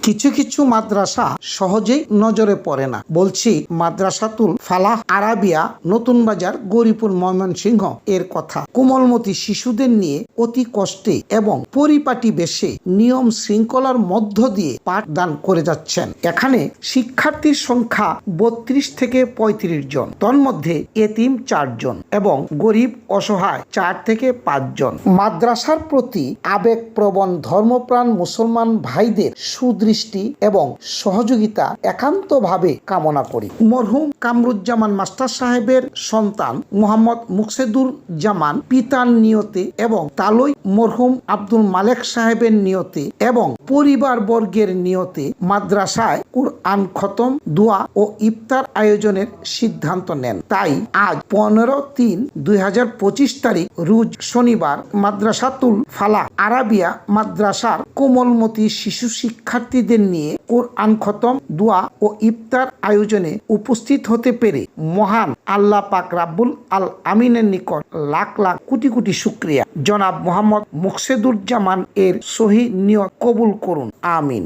কিছু কিছু মাদ্রাসা সহজেই নজরে পড়ে না। বলছি মাদ্রাসাতুল ফালাহ আরাবিয়া, নতুন বাজার, গৌরীপুর, ময়মনসিংহ এর কথা। কোমলমতি শিশুদের নিয়ে অতি কষ্টে এবং পরিপাটি বেশে নিয়ম শৃঙ্খলার মধ্য দিয়ে পাঠদান করে যাচ্ছেন। এখানে শিক্ষার্থীর সংখ্যা 32 থেকে 35 জন, তন্মধ্যে এতিম 4 জন এবং গরিব অসহায় 4 থেকে 5 জন। মাদ্রাসার প্রতি আবেগপ্রবণ ধর্মপ্রাণ মুসলমান ভাইদের সুদৃষ্টি এবং সহযোগিতা একান্তভাবে কামনা করি। মরহুম কামরুজ্জামান মাস্টার সাহেবের সন্তান মোহাম্মদ মুকসেদুর জামান পিতার নিয়তে এবং তালই মরহুম আব্দুল মালেক সাহেবের নিয়তে এবং পরিবারবর্গের নিয়তে মাদ্রাসায় কুরআন খতম, দোয়া ও ইফতার আয়োজনের সিদ্ধান্ত নেন। তাই আজ 15/3/2025 তারিখ রোজ শনিবার মাদ্রাসাতুল ফালাহ আরাবিয়া মাদ্রাসার কোমলমতি শিশু শিক্ষার্থীদের নিয়ে কুরআন খতম, দোয়া ও ইফতার আয়োজনে উপস্থিত হতে পেরে মহান আল্লাহ পাক রাব্বুল আল আমিনের নিকট লাখ লাখ কোটি কোটি শুকরিয়া। জনাব মোহাম্মদ মুকসেদুর জামান এর সহি নিয়ত কবুল করুন, আমিন।